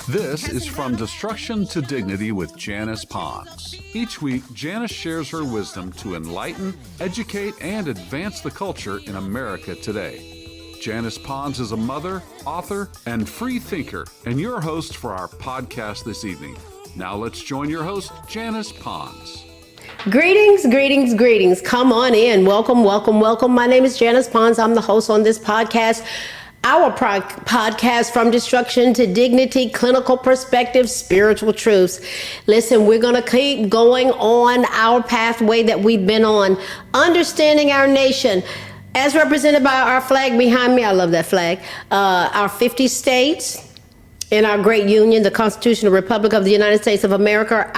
This is From Destruction to Dignity with Janice Pons. Each week, Janice shares her wisdom to enlighten, educate, and advance the culture in America today. Janice Pons is a mother, author, and free thinker, and your host for our podcast this evening. Now let's join your host, Janice Pons. Greetings, greetings, greetings. Come on in. Welcome, welcome, welcome. My name is Janice Pons. I'm the host on this podcast. Our podcast, From Destruction to Dignity, Clinical Perspective, Spiritual Truths. Listen, we're going to keep going on our pathway that we've been on, understanding our nation, as represented by our flag behind me. I love that flag. Our 50 states in our great union, the Constitutional Republic of the United States of America,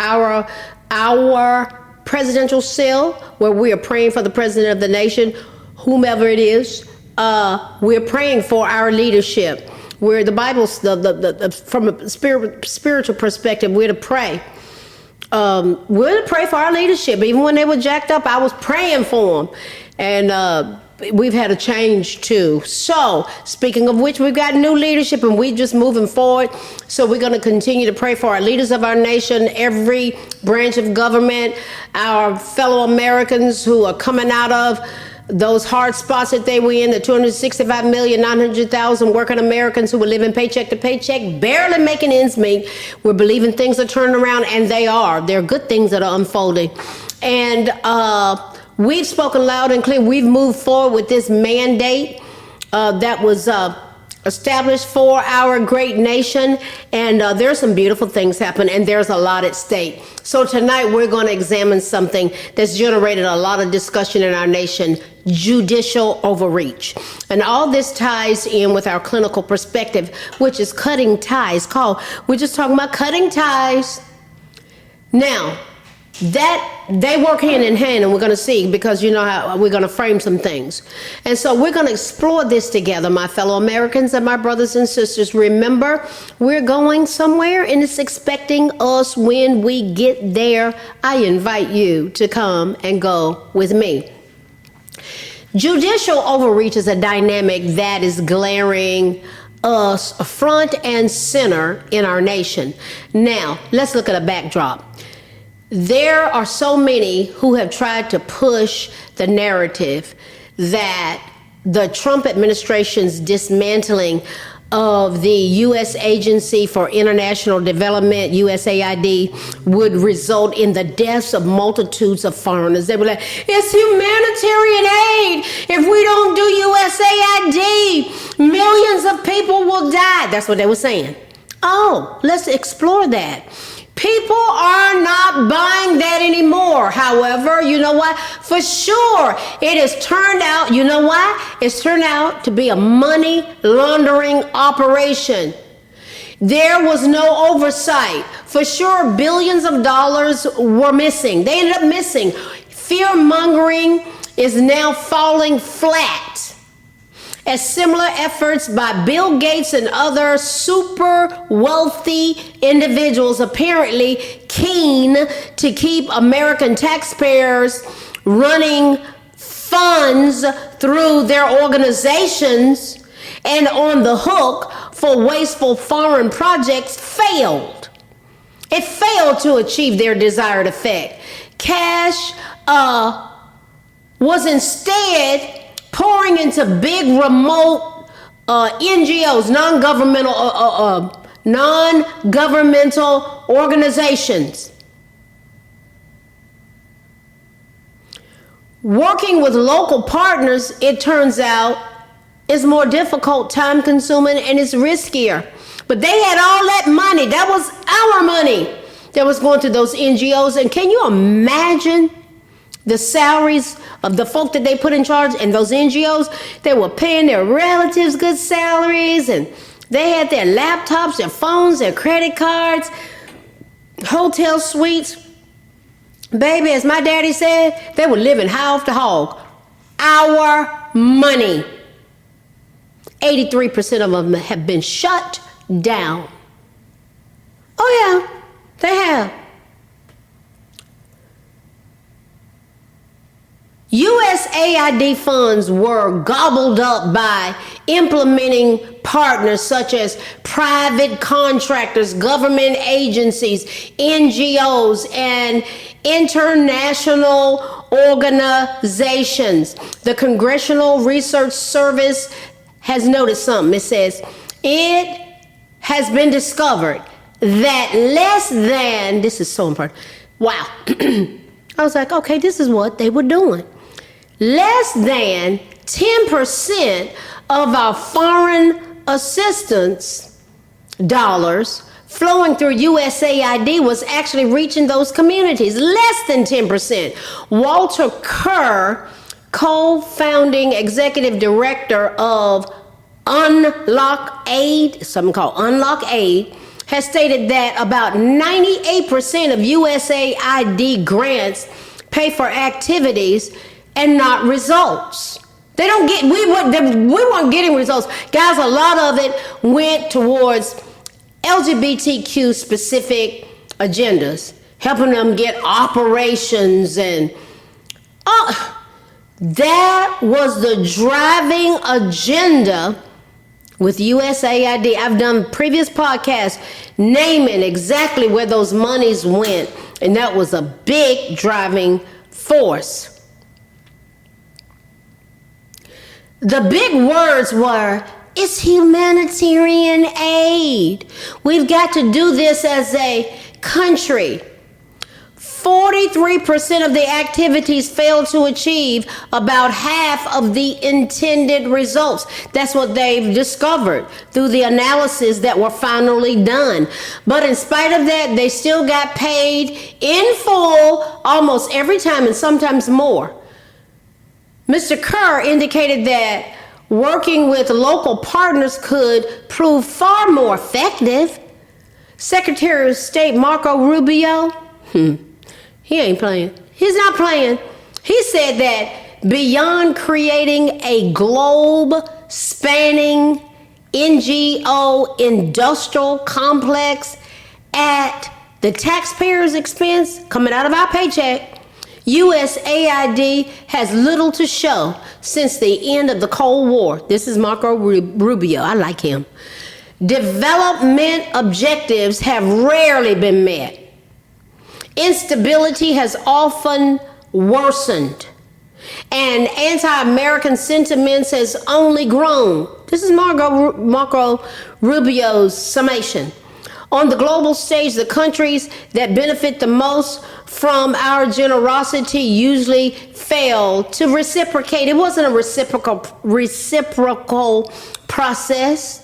our presidential seal, where we are praying for the president of the nation, whomever it is. We're praying for our leadership. We're the Bible's from a spiritual perspective. We're to pray. We're to pray for our leadership. Even when they were jacked up, I was praying for them, and we've had a change too. So, speaking of which, we've got new leadership, and we're just moving forward. So we're going to continue to pray for our leaders of our nation, every branch of government, our fellow Americans who are coming out of those hard spots that they were in, the 265,900,000 working Americans who were living paycheck to paycheck, barely making ends meet. We're believing things are turning around, and they are. There are good things that are unfolding. And we've spoken loud and clear. We've moved forward with this mandate that was established for our great nation. And there's some beautiful things happen, and there's a lot at stake. So tonight we're going to examine something that's generated a lot of discussion in our nation: judicial overreach. And all this ties in with our clinical perspective, which is cutting ties. We're just talking about cutting ties. Now, that they work hand in hand, and we're going to see, because you know how we're going to frame some things. And so we're going to explore this together, my fellow Americans and my brothers and sisters. Remember, we're going somewhere, and it's expecting us when we get there. I invite you to come and go with me. Judicial overreach is a dynamic that is glaring us front and center in our nation. Now, let's look at a backdrop. There are so many who have tried to push the narrative that the Trump administration's dismantling of the U.S. Agency for International Development, USAID, would result in the deaths of multitudes of foreigners. They were like, it's humanitarian aid. If we don't do USAID, millions of people will die. That's what they were saying. Oh, let's explore that. People are not buying that anymore. However, you know what? For sure, it has turned out, you know why? It's turned out to be a money laundering operation. There was no oversight. For sure, billions of dollars were missing. They ended up missing. Fear-mongering is now falling flat, as similar efforts by Bill Gates and other super wealthy individuals, apparently keen to keep American taxpayers running funds through their organizations and on the hook for wasteful foreign projects, failed. It failed to achieve their desired effect. Cash was instead pouring into big remote NGOs, non-governmental organizations. Working with local partners, it turns out, is more difficult, time-consuming, and it's riskier. But they had all that money. That was our money that was going to those NGOs. And can you imagine the salaries of the folk that they put in charge and those NGOs? They were paying their relatives good salaries, and they had their laptops, their phones, their credit cards, hotel suites. Baby, as my daddy said, they were living high off the hog. Our money. 83% of them have been shut down. Oh yeah, they have. USAID funds were gobbled up by implementing partners such as private contractors, government agencies, NGOs, and international organizations. The Congressional Research Service has noticed something. It says, it has been discovered that less than, this is so important. Wow. I was like, okay, this is what they were doing. Less than 10% of our foreign assistance dollars flowing through USAID was actually reaching those communities. Less than 10%. Walter Kerr, co-founding executive director of Unlock Aid, something called Unlock Aid, has stated that about 98% of USAID grants pay for activities and not results. They don't get, we weren't getting results. Guys, a lot of it went towards LGBTQ specific agendas, helping them get operations, and that was the driving agenda with USAID. I've done previous podcasts naming exactly where those monies went, and that was a big driving force. The big words were, it's humanitarian aid. We've got to do this as a country. 43% of the activities failed to achieve about half of the intended results. That's what they've discovered through the analysis that were finally done. But in spite of that, they still got paid in full almost every time, and sometimes more. Mr. Kerr indicated that working with local partners could prove far more effective. Secretary of State Marco Rubio, he ain't playing. He's not playing. He said that beyond creating a globe-spanning NGO industrial complex at the taxpayer's expense, coming out of our paycheck, USAID has little to show since the end of the Cold War. This is Marco Rubio. I like him. Development objectives have rarely been met. Instability has often worsened, and anti-American sentiments has only grown. This is Marco Rubio's summation. On the global stage, the countries that benefit the most from our generosity usually fail to reciprocate. It wasn't a reciprocal process.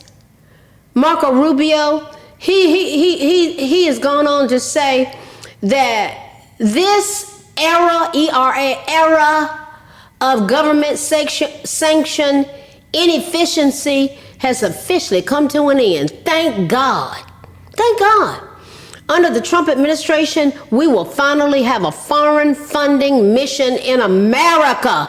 Marco Rubio, he has gone on to say that this era of government sanction inefficiency has officially come to an end. Thank God. Thank God. Under the Trump administration, we will finally have a foreign funding mission in America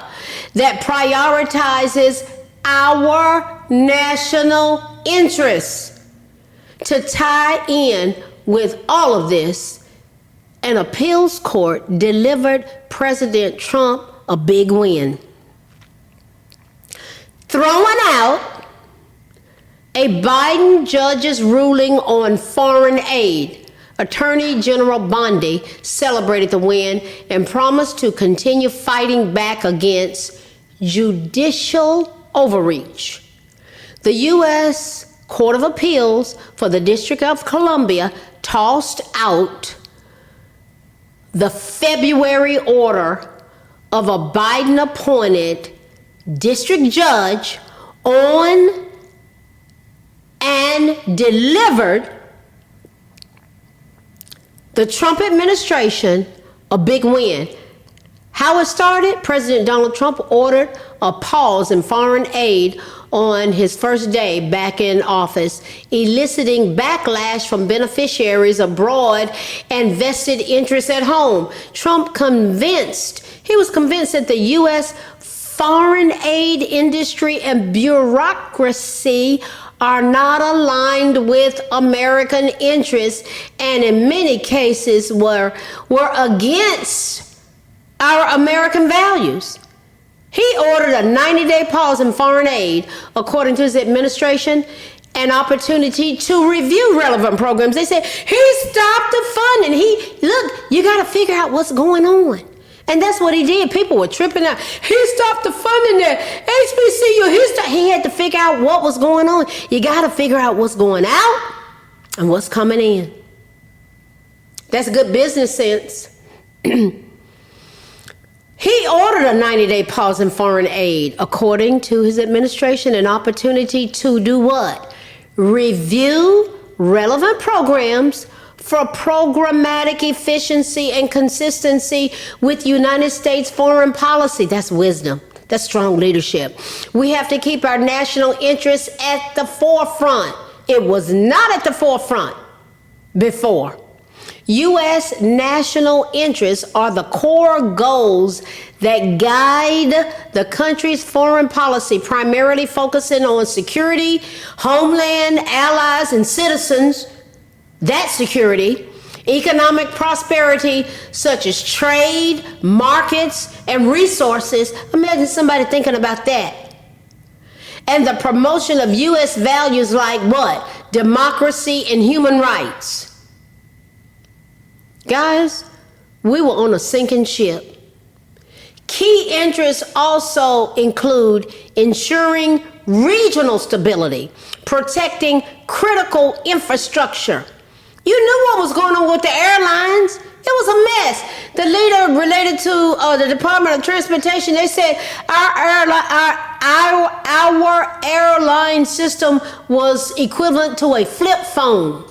that prioritizes our national interests. To tie in with all of this, an appeals court delivered President Trump a big win, throwing out a Biden judge's ruling on foreign aid. Attorney General Bondi celebrated the win and promised to continue fighting back against judicial overreach. The U.S. Court of Appeals for the District of Columbia tossed out the February order of a Biden-appointed district judge on and delivered the Trump administration a big win. How it started? President Donald Trump ordered a pause in foreign aid on his first day back in office, eliciting backlash from beneficiaries abroad and vested interests at home. Trump he was convinced that the U.S. foreign aid industry and bureaucracy are not aligned with American interests, and in many cases were against our American values. He ordered a 90-day pause in foreign aid, according to his administration, an opportunity to review relevant programs. They said he stopped the funding. Look, you got to figure out what's going on. And that's what he did. People were tripping out. He stopped the funding there. HBCU, he had to figure out what was going on. You got to figure out what's going out and what's coming in. That's good business sense. He ordered a 90-day pause in foreign aid, according to his administration, an opportunity to do what? Review relevant programs for programmatic efficiency and consistency with United States foreign policy. That's wisdom. That's strong leadership. We have to keep our national interests at the forefront. It was not at the forefront before. U.S. national interests are the core goals that guide the country's foreign policy, primarily focusing on security, homeland, allies, and citizens. That security, economic prosperity, such as trade, markets, and resources. Imagine somebody thinking about that. And the promotion of U.S. values like what? Democracy and human rights. Guys, we were on a sinking ship. Key interests also include ensuring regional stability, protecting critical infrastructure. You knew what was going on with the airlines. It was a mess. The leader related to the Department of Transportation, they said our airline system was equivalent to a flip phone.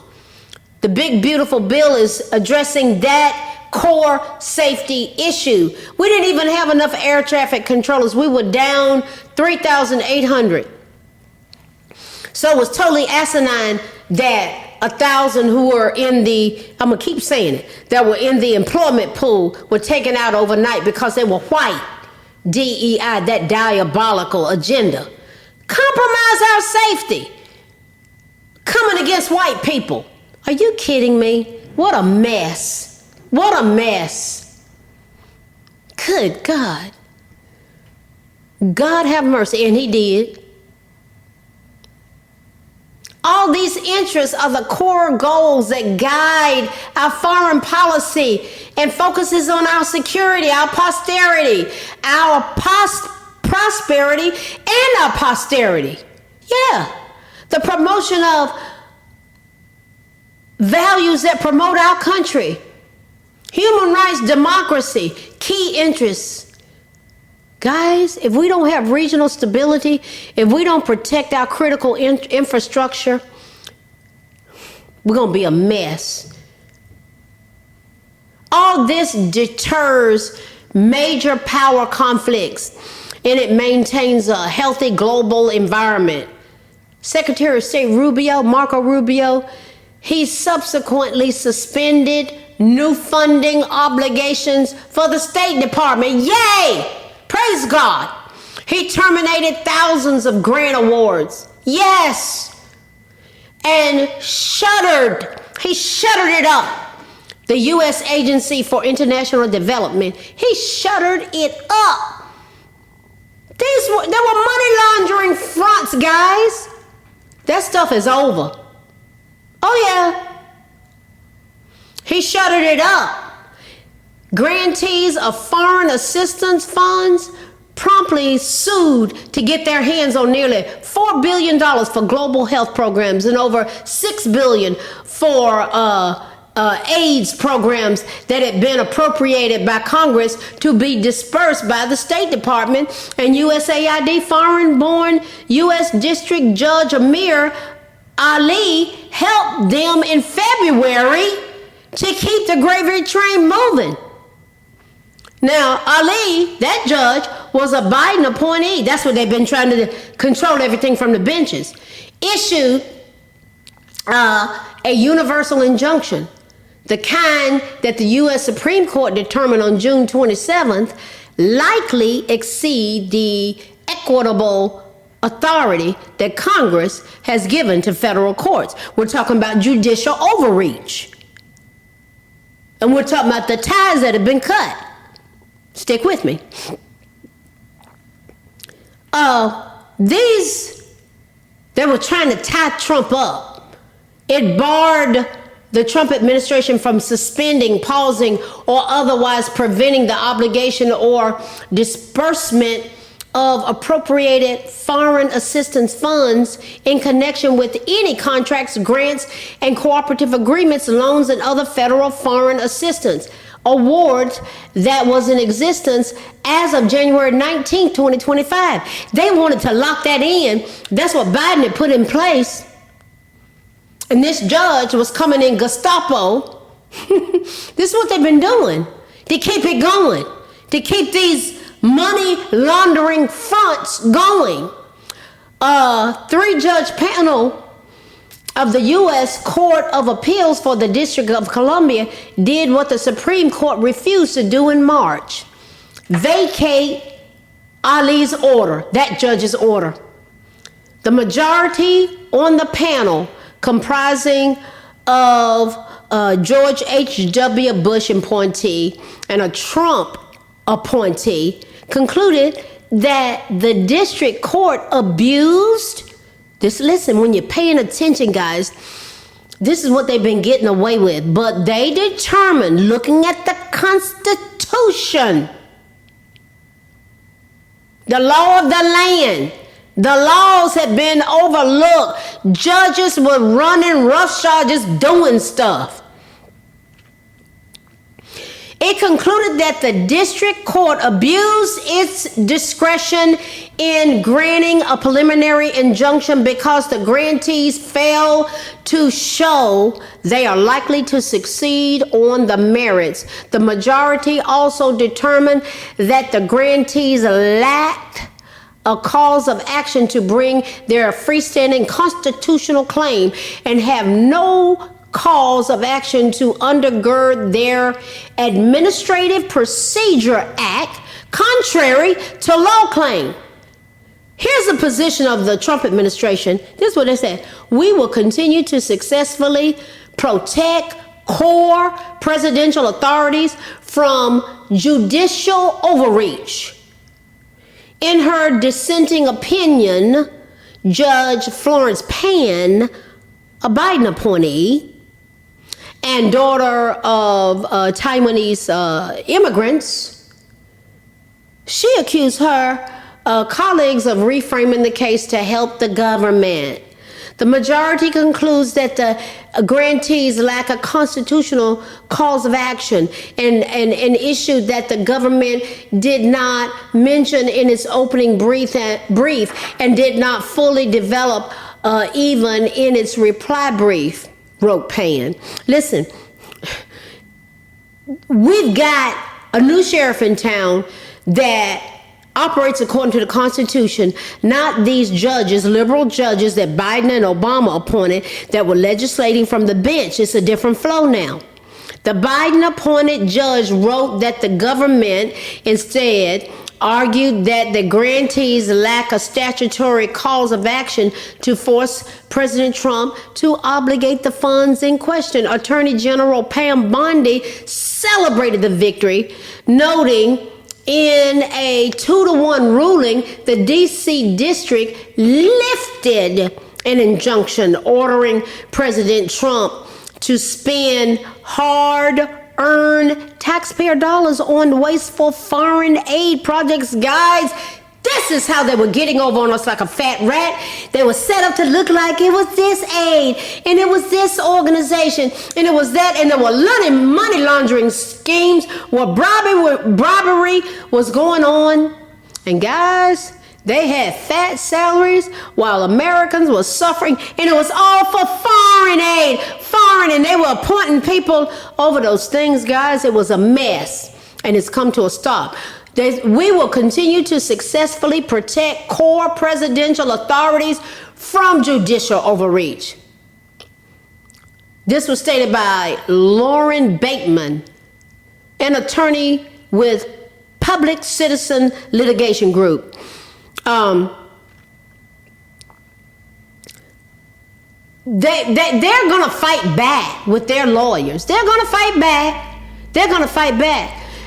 The big, beautiful bill is addressing that core safety issue. We didn't even have enough air traffic controllers. We were down 3,800. So it was totally asinine that 1,000 who were in I'm going to keep saying it, that were in the employment pool were taken out overnight because they were white. DEI, that diabolical agenda. Compromise our safety. Coming against white people. Are you kidding me? What a mess. What a mess. Good God. God have mercy. And he did. All these interests are the core goals that guide our foreign policy and focuses on our security, our posterity, our prosperity, and our posterity. Yeah. The promotion of values that promote our country, human rights, democracy, key interests. Guys, if we don't have regional stability, if we don't protect our critical infrastructure, we're going to be a mess. All this deters major power conflicts, and it maintains a healthy global environment. Secretary of State Marco Rubio, he subsequently suspended new funding obligations for the State Department. Yay! Praise God. He terminated thousands of grant awards. Yes. And he shuttered it up. The U.S. Agency for International Development, he shuttered it up. There were money laundering fronts, guys. That stuff is over. Oh, yeah. He shuttered it up. Grantees of foreign assistance funds promptly sued to get their hands on nearly $4 billion for global health programs and over $6 billion for AIDS programs that had been appropriated by Congress to be dispersed by the State Department. And USAID foreign-born U.S. District Judge Amir Ali helped them in February to keep the gravy train moving. Now, Ali, that judge, was a Biden appointee. That's what they've been trying to control everything from the benches. Issued a universal injunction, the kind that the U.S. Supreme Court determined on June 27th, likely exceed the equitable authority that Congress has given to federal courts. We're talking about judicial overreach. And we're talking about the ties that have been cut. Stick with me. They were trying to tie Trump up. It barred the Trump administration from suspending, pausing, or otherwise preventing the obligation or disbursement of appropriated foreign assistance funds in connection with any contracts, grants, and cooperative agreements, loans, and other federal foreign assistance awards that was in existence as of January 19, 2025. They wanted to lock that in. That's what Biden had put in place. And this judge was coming in Gestapo. This is what they've been doing to keep it going, to keep these money laundering fronts going. 3-judge panel of the U.S. Court of Appeals for the District of Columbia did what the Supreme Court refused to do in March: vacate Ali's order, that judge's order. The majority on the panel, comprising of George H.W. Bush appointee and a Trump appointee, concluded that the district court abused this. Listen, when you're paying attention, guys, this is what they've been getting away with. But they determined, looking at the Constitution, the law of the land, the laws had been overlooked. Judges were running roughshod, just doing stuff. It concluded that the district court abused its discretion in granting a preliminary injunction because the grantees failed to show they are likely to succeed on the merits. The majority also determined that the grantees lacked a cause of action to bring their freestanding constitutional claim and have no cause of action to undergird their Administrative Procedure Act contrary to law claim. Here's the position of the Trump administration. This is what they said: we will continue to successfully protect core presidential authorities from judicial overreach. In her dissenting opinion, Judge Florence Pan, a Biden appointee and daughter of Taiwanese immigrants, she accused her colleagues of reframing the case to help the government. The majority concludes that the grantees lack a constitutional cause of action, and an issue that the government did not mention in its opening brief and did not fully develop even in its reply brief, wrote Pan. Listen, we've got a new sheriff in town that operates according to the Constitution, not these judges, liberal judges that Biden and Obama appointed that were legislating from the bench. It's a different flow now. The Biden appointed judge wrote that the government instead argued that the grantees lack a statutory cause of action to force President Trump to obligate the funds in question. Attorney General Pam Bondi celebrated the victory, noting in a 2-1 ruling, the D.C. district lifted an injunction ordering President Trump to spend hard-earned taxpayer dollars on wasteful foreign aid projects. Guys, this is how they were getting over on us like a fat rat. They were set up to look like it was this aid, and it was this organization, and it was that, and there were money laundering schemes where bribery was going on. And guys, they had fat salaries while Americans were suffering, and it was all for foreign aid, and they were appointing people over those things. Guys, it was a mess, and it's come to a stop. We will continue to successfully protect core presidential authorities from judicial overreach. This was stated by Lauren Bateman, an attorney with Public Citizen Litigation Group. They're going to fight back with their lawyers. They're going to fight back.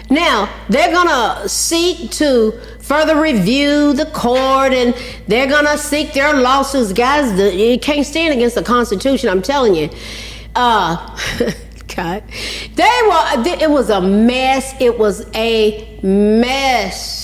Now, they're going to seek to further review the court, and they're going to seek their lawsuits. Guys, you can't stand against the Constitution, I'm telling you. God. It was a mess. It was a mess.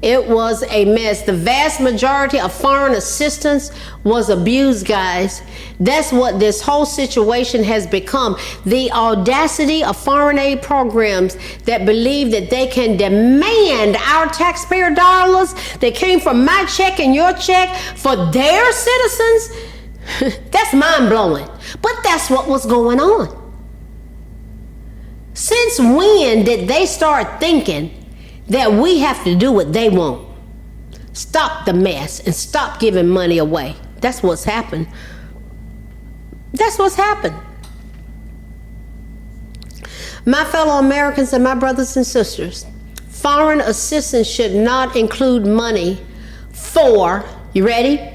It was a mess. The vast majority of foreign assistance was abused, guys. That's what this whole situation has become. The audacity of foreign aid programs that believe that they can demand our taxpayer dollars that came from my check and your check for their citizens. That's mind-blowing. But that's what was going on. Since when did they start thinking that we have to do what they want? Stop the mess and stop giving money away. That's what's happened. That's what's happened. My fellow Americans and my brothers and sisters, foreign assistance should not include money for, you ready?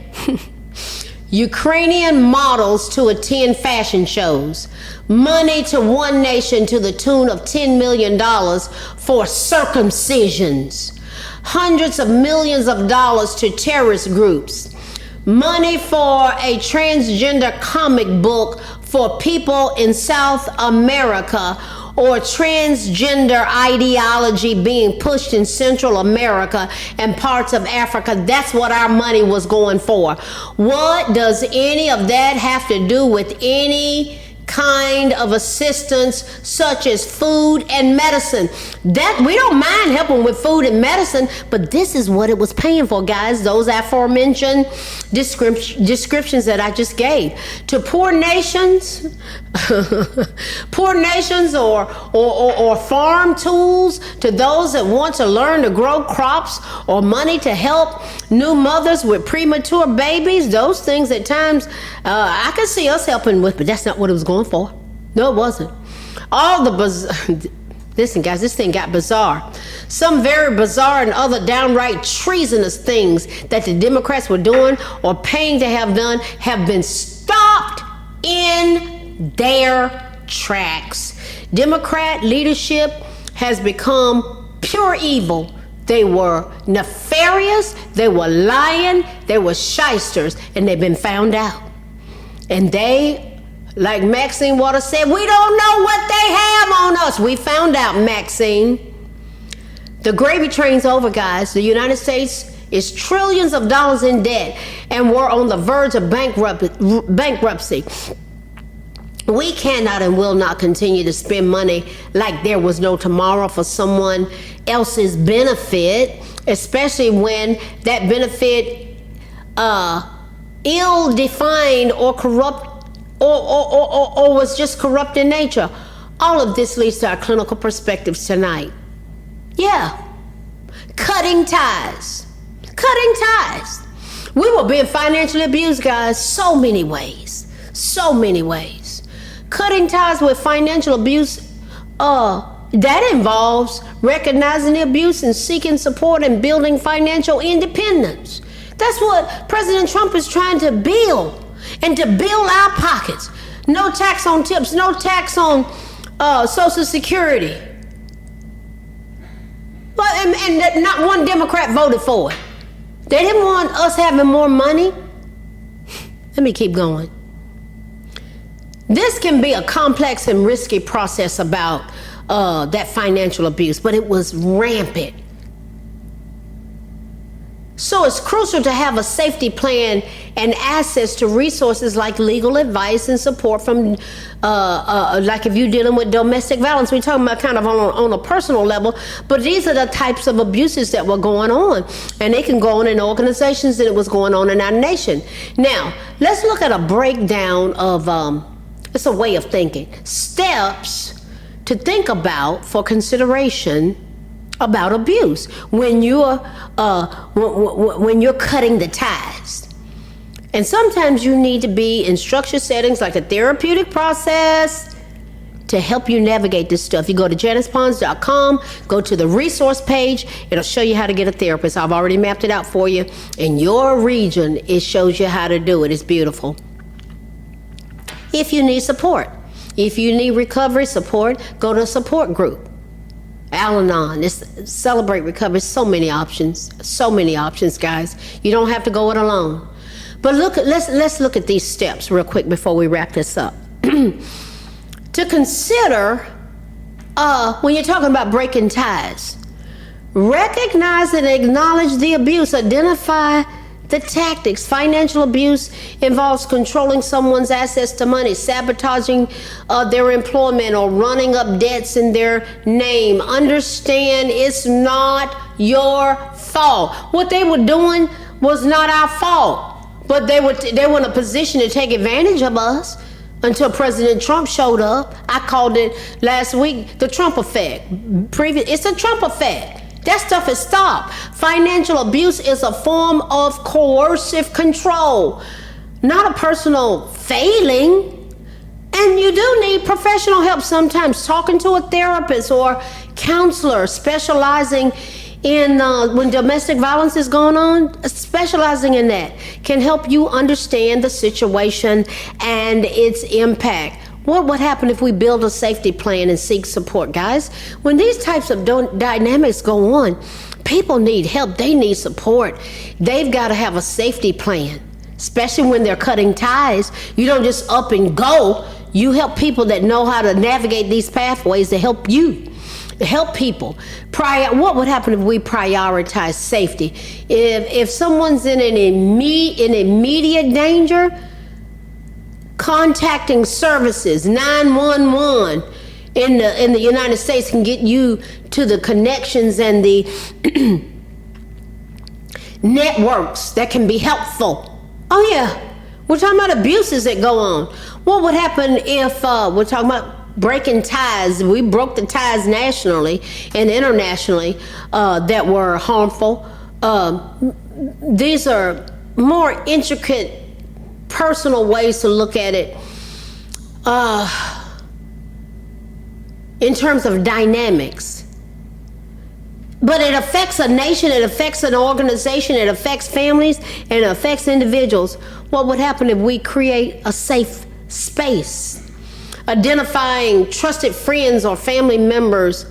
Ukrainian models to attend fashion shows, money to one nation to the tune of $10 million for circumcisions, hundreds of millions of dollars to terrorist groups, money for a transgender comic book for people in South America, or transgender ideology being pushed in Central America and parts of Africa. That's what our money was going for. What does any of that have to do with any kind of assistance such as food and medicine? That we don't mind helping with food and medicine, but this is what it was paying for, guys. Those aforementioned descriptions that I just gave to poor nations, or farm tools to those that want to learn to grow crops, or money to help new mothers with premature babies. Those things at times I could see us helping with, but that's not what it was going for. No, it wasn't. Listen, guys, this thing got bizarre. Some very bizarre and other downright treasonous things that the Democrats were doing or paying to have done have been stopped in their tracks. Democrat leadership has become pure evil. They were nefarious, they were lying, they were shysters, and they've been found out. And they, like Maxine Waters said, we don't know what they have on us. We found out, Maxine. The gravy train's over, guys. The United States is trillions of dollars in debt, and we're on the verge of bankruptcy. We cannot and will not continue to spend money like there was no tomorrow for someone else's benefit, especially when that benefit ill-defined or corrupt or was just corrupt in nature. All of this leads to our clinical perspectives tonight. Yeah, cutting ties. Cutting ties. We were being financially abused, guys, so many ways. So many ways. Cutting ties with financial abuse, that involves recognizing the abuse and seeking support and building financial independence. That's what President Trump is trying to build, and to build our pockets. No tax on tips, no tax on Social Security. Well, and not one Democrat voted for it. They didn't want us having more money. Let me keep going. This can be a complex and risky process about that financial abuse, but it was rampant. So it's crucial to have a safety plan and access to resources like legal advice and support from, like if you're dealing with domestic violence. We're talking about kind of on a personal level, but these are the types of abuses that were going on, and they can go on in organizations that it was going on in our nation. Now, let's look at a breakdown of, it's a way of thinking, steps to think about for consideration about abuse when you're cutting the ties. And sometimes you need to be in structured settings like a therapeutic process to help you navigate this stuff. You go to JanicePons.com, go to the resource page. It'll show you how to get a therapist. I've already mapped it out for you. In your region, it shows you how to do it. It's beautiful. If you need support, if you need recovery support, go to a support group. Al-Anon, it's Celebrate Recovery. So many options, guys. You don't have to go it alone. But let's look at these steps real quick before we wrap this up. To consider when you're talking about breaking ties, recognize and acknowledge the abuse. Identify the tactics. Financial abuse involves controlling someone's access to money, sabotaging their employment, or running up debts in their name. Understand it's not your fault. What they were doing was not our fault, but they were in a position to take advantage of us until President Trump showed up. I called it last week the Trump effect. It's a Trump effect. That stuff is stopped. Financial abuse is a form of coercive control, not a personal failing. And you do need professional help sometimes. Talking to a therapist or counselor specializing in when domestic violence is going on, specializing in that can help you understand the situation and its impact. What would happen if we build a safety plan and seek support, guys? When these types of dynamics go on, people need help. They need support. They've got to have a safety plan, especially when they're cutting ties. You don't just up and go. You help people that know how to navigate these pathways to help you, to help people. What would happen if we prioritize safety? If someone's in immediate danger, contacting services, 911 in the United States can get you to the connections and the networks that can be helpful. Oh yeah, we're talking about abuses that go on. What would happen if we're talking about breaking ties? We broke the ties nationally and internationally that were harmful. These are more intricate personal ways to look at it in terms of dynamics. But it affects a nation, it affects an organization, it affects families, and it affects individuals. What would happen if we create a safe space? Identifying trusted friends or family members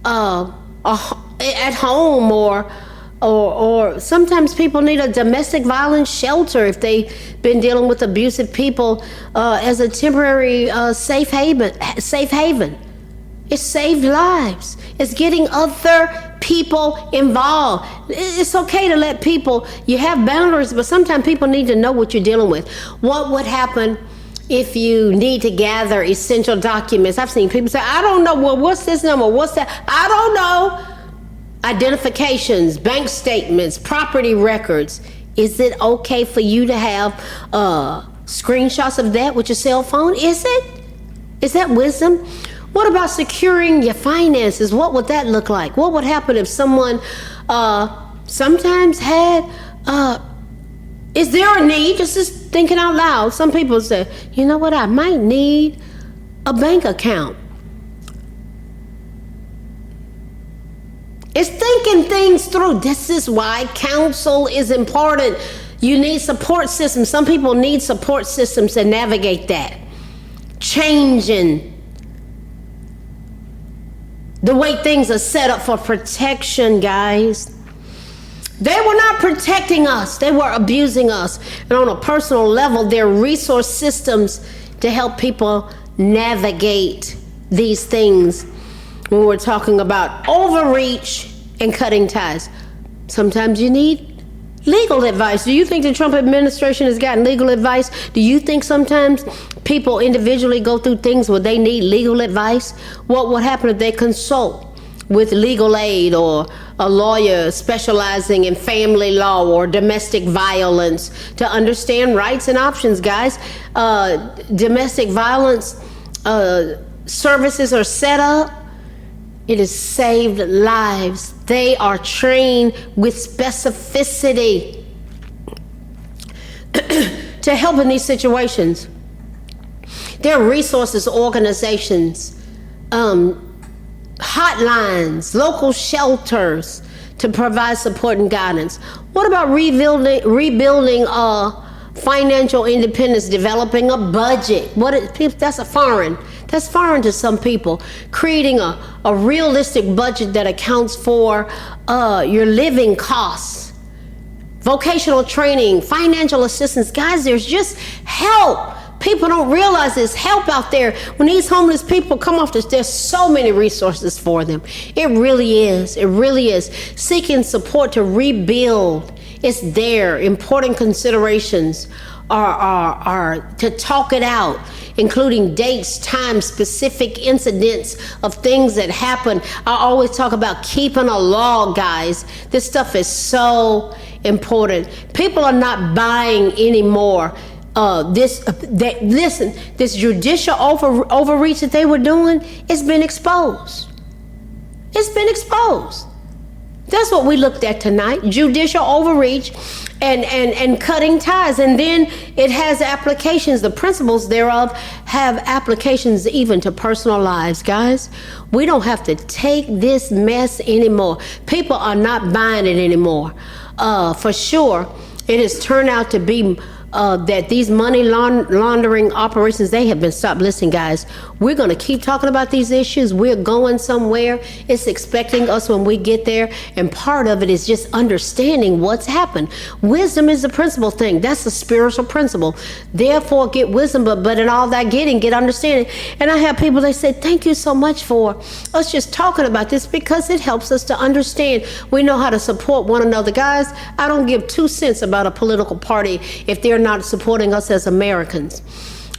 at home, or sometimes people need a domestic violence shelter if they've been dealing with abusive people as a temporary safe haven. It saved lives. It's getting other people involved. It's okay to let people, you have boundaries, but sometimes people need to know what you're dealing with. What would happen if you need to gather essential documents? I've seen people say, I don't know, well, what's this number? What's that? I don't know. Identifications, bank statements, property records. Is it okay for you to have screenshots of that with your cell phone? Is it? Is that wisdom? What about securing your finances? What would that look like? What would happen if someone sometimes had, is there a need? Just thinking out loud. Some people say, you know what, I might need a bank account. It's thinking things through. This is why counsel is important. You need support systems. Some people need support systems to navigate that. Changing the way things are set up for protection, guys. They were not protecting us. They were abusing us. And on a personal level, there are resource systems to help people navigate these things. When we're talking about overreach and cutting ties, sometimes you need legal advice. Do you think the Trump administration has gotten legal advice? Do you think sometimes people individually go through things where they need legal advice? What would happen if they consult with legal aid or a lawyer specializing in family law or domestic violence to understand rights and options, guys? Domestic violence services are set up. It has saved lives. They are trained with specificity to help in these situations. There are resources, organizations, hotlines, local shelters to provide support and guidance. What about rebuilding financial independence, developing a budget? That's That's foreign to some people. Creating a realistic budget that accounts for your living costs, vocational training, financial assistance. Guys, there's just help. People don't realize there's help out there. When these homeless people come off this, there's so many resources for them. It really is. It really is. Seeking support to rebuild. It's there. Important considerations are to talk it out, including dates, times, specific incidents of things that happen. I always talk about keeping a log, guys. This stuff is so important. People are not buying anymore. This judicial overreach that they were doing, it's been exposed. It's been exposed. That's what we looked at tonight. Judicial overreach and cutting ties. And then it has applications. The principles thereof have applications even to personal lives, guys. We don't have to take this mess anymore. People are not buying it anymore. For sure, it has turned out to be that these money laundering operations, they have been stopped. Listen, guys, we're going to keep talking about these issues. We're going somewhere. It's expecting us when we get there. And part of it is just understanding what's happened. Wisdom is the principal thing. That's a spiritual principle. Therefore, get wisdom, but in all that getting, get understanding. And I have people that say, thank you so much for us just talking about this, because it helps us to understand. We know how to support one another. Guys, I don't give 2 cents about a political party if they're not supporting us as Americans.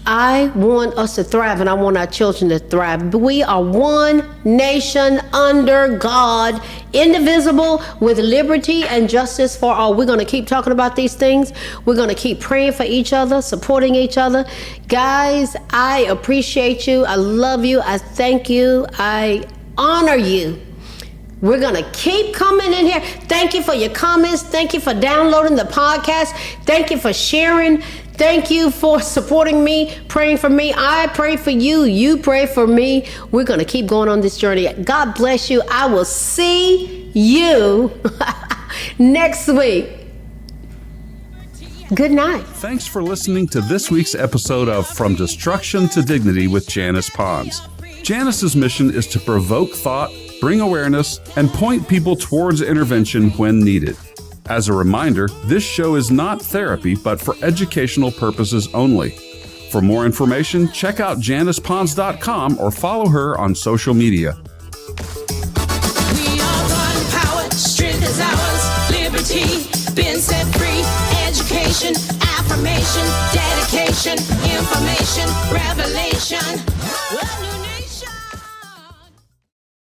I want us to thrive, and I want our children to thrive. We are one nation under God, indivisible, with liberty and justice for all. We're going to keep talking about these things. We're going to keep praying for each other, supporting each other. Guys, I appreciate you. I love you. I thank you. I honor you. We're going to keep coming in here. Thank you for your comments. Thank you for downloading the podcast. Thank you for sharing. Thank you for supporting me, praying for me. I pray for you. You pray for me. We're going to keep going on this journey. God bless you. I will see you next week. Good night. Thanks for listening to this week's episode of From Destruction to Dignity with Janice Pons. Janice's mission is to provoke thought, bring awareness, and point people towards intervention when needed. As a reminder, this show is not therapy, but for educational purposes only. For more information, check out JanicePons.com or follow her on social media. We are one power, strength is ours, liberty, been set free, education, affirmation, dedication, information, revelation.